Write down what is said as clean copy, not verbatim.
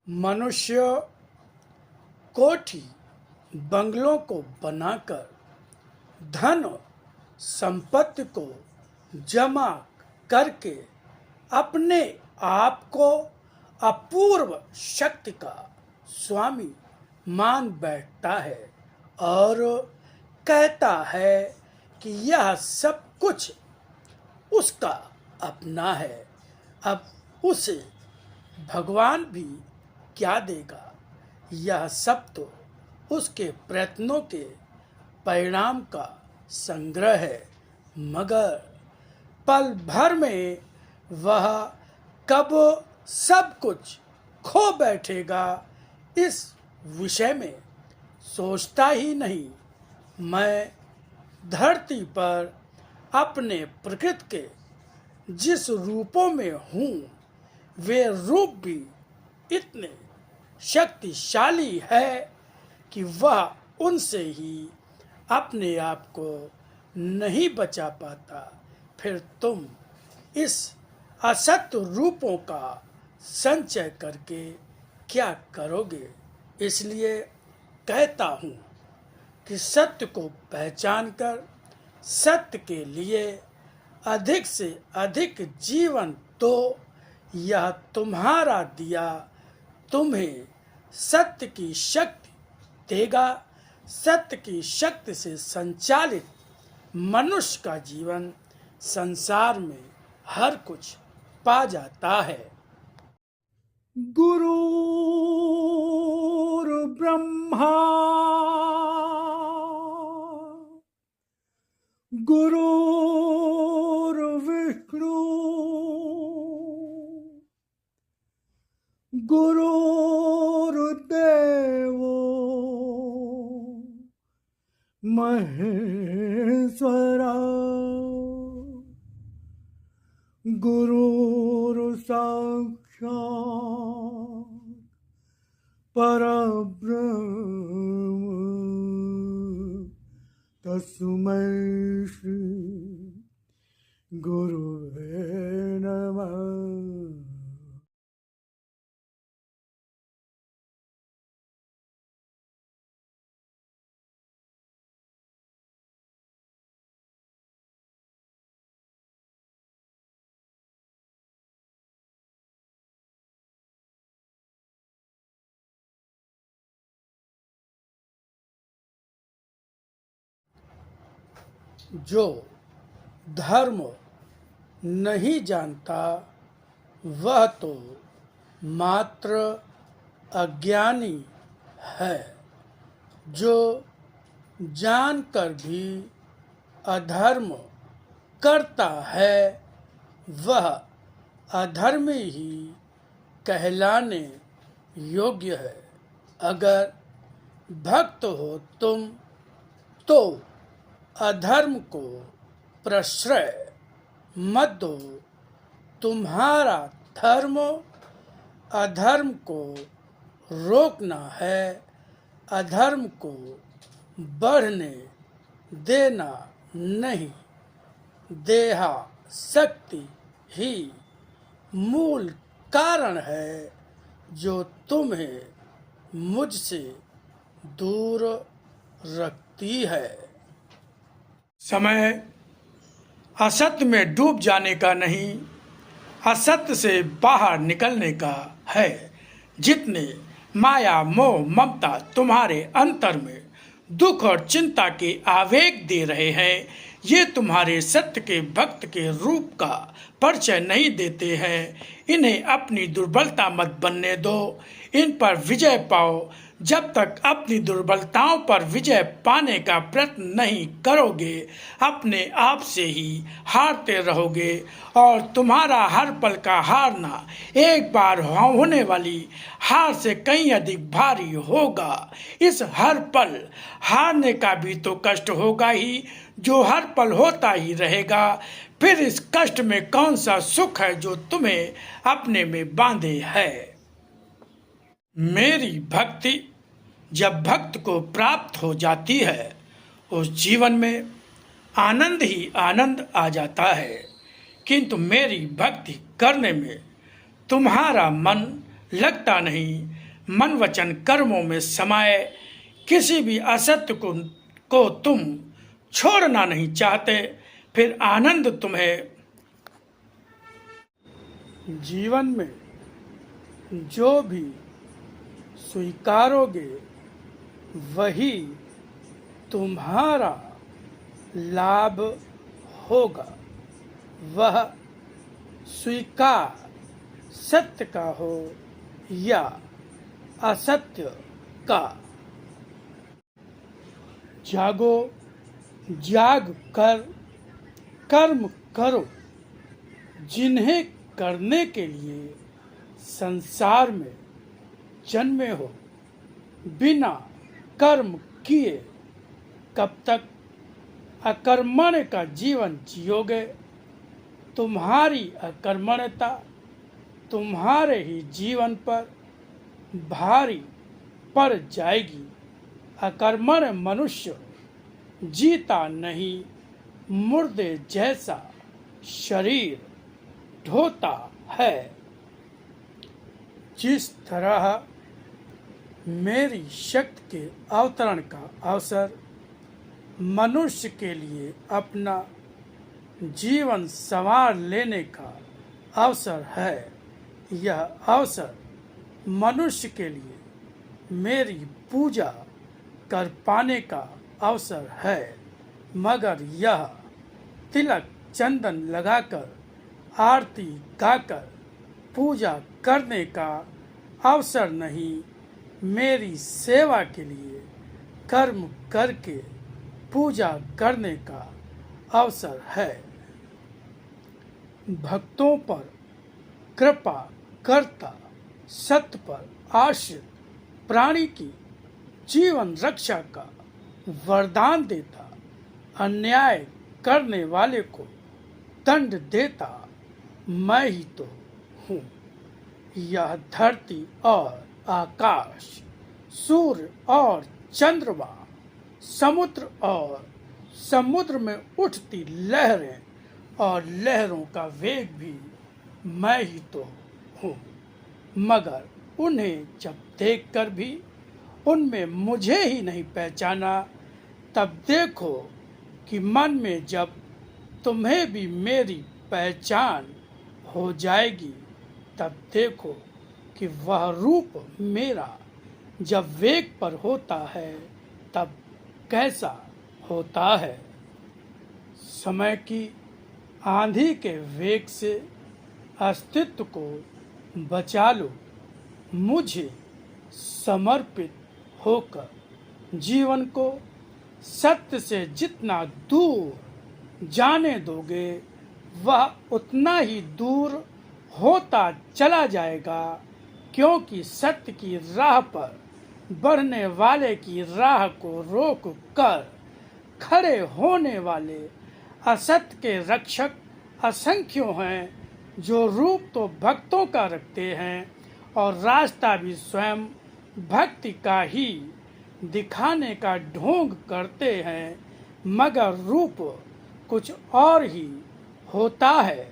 मनुष्य कोठी बंगलों को बनाकर धन संपत्ति को जमा करके अपने आप को अपूर्व शक्ति का स्वामी मान बैठता है और कहता है कि यह सब कुछ उसका अपना है। अब उसे भगवान भी क्या देगा? यह सब तो उसके प्रयत्नों के परिणाम का संग्रह है, मगर पल भर में वह कब सब कुछ खो बैठेगा इस विषय में सोचता ही नहीं। मैं धरती पर अपने प्रकृति के जिस रूपों में हूँ वे रूप भी इतने शक्तिशाली है कि वह उनसे ही अपने आप को नहीं बचा पाता। फिर तुम इस असत्य रूपों का संचय करके क्या करोगे? इसलिए कहता हूँ कि सत्य को पहचान कर सत्य के लिए अधिक से अधिक जीवन दो। यह तुम्हारा दिया तुम्हें सत्य की शक्ति देगा। सत्य की शक्ति से संचालित मनुष्य का जीवन संसार में हर कुछ पा जाता है। गुरुर्ब्रह्मा गुरुर्विष्णु गुरुर्देवो महेश्वरा गुरुर्साक्षात् परब्रह्म तस्मै श्री गुरुवे नमः। जो धर्म नहीं जानता वह तो मात्र अज्ञानी है। जो जानकर भी अधर्म करता है वह अधर्मी ही कहलाने योग्य है। अगर भक्त हो तुम तो अधर्म को प्रश्रय मत दो। तुम्हारा धर्म अधर्म को रोकना है, अधर्म को बढ़ने देना नहीं। देहा शक्ति ही मूल कारण है जो तुम्हें मुझसे दूर रखती है। समय असत्य में डूब जाने का नहीं, असत्य से बाहर निकलने का है। जितने माया मोह ममता तुम्हारे अंतर में दुख और चिंता के आवेग दे रहे हैं, ये तुम्हारे सत्य के भक्त के रूप का परिचय नहीं देते हैं। इन्हें अपनी दुर्बलता मत बनने दो, इन पर विजय पाओ। जब तक अपनी दुर्बलताओं पर विजय पाने का प्रयत्न नहीं करोगे अपने आप से ही हारते रहोगे और तुम्हारा हर पल का हारना एक बार होने वाली हार से कहीं अधिक भारी होगा। इस हर पल हारने का भी तो कष्ट होगा ही, जो हर पल होता ही रहेगा। फिर इस कष्ट में कौन सा सुख है जो तुम्हें अपने में बांधे है? मेरी भक्ति जब भक्त को प्राप्त हो जाती है उस जीवन में आनंद ही आनंद आ जाता है। किंतु मेरी भक्ति करने में तुम्हारा मन लगता नहीं। मन वचन कर्मों में समाये किसी भी असत्य को तुम छोड़ना नहीं चाहते, फिर आनंद तुम्हें जीवन में जो भी स्वीकारोगे वही तुम्हारा लाभ होगा। वह स्वीकार सत्य का हो या असत्य का। जागो, जाग कर कर्म करो जिन्हें करने के लिए संसार में जन्मे हो। बिना कर्म किए कब तक अकर्मण्य का जीवन जियोगे? तुम्हारी अकर्मण्यता तुम्हारे ही जीवन पर भारी पड़ जाएगी। अकर्मण्य मनुष्य जीता नहीं, मुर्दे जैसा शरीर ढोता है। जिस तरह मेरी शक्ति के अवतरण का अवसर मनुष्य के लिए अपना जीवन संवार लेने का अवसर है, यह अवसर मनुष्य के लिए मेरी पूजा कर पाने का अवसर है। मगर यह तिलक चंदन लगाकर आरती गाकर पूजा करने का अवसर नहीं, मेरी सेवा के लिए कर्म करके पूजा करने का अवसर है। भक्तों पर कृपा करता, सत्य पर आश्रित प्राणी की जीवन रक्षा का वरदान देता, अन्याय करने वाले को दंड देता मैं ही तो हूँ। यह धरती और आकाश, सूर्य और चंद्रमा, समुद्र और समुद्र में उठती लहरें और लहरों का वेग भी मैं ही तो हूँ। मगर उन्हें जब देखकर भी उनमें मुझे ही नहीं पहचाना, तब देखो कि मन में जब तुम्हें भी मेरी पहचान हो जाएगी, तब देखो कि वह रूप मेरा जब वेग पर होता है तब कैसा होता है। समय की आंधी के वेग से अस्तित्व को बचा लो। मुझे समर्पित होकर जीवन को सत्य से जितना दूर जाने दोगे, वह उतना ही दूर होता चला जाएगा, क्योंकि सत्य की राह पर बढ़ने वाले की राह को रोक कर खड़े होने वाले असत्य के रक्षक असंख्यों हैं, जो रूप तो भक्तों का रखते हैं और रास्ता भी स्वयं भक्ति का ही दिखाने का ढोंग करते हैं, मगर रूप कुछ और ही होता है।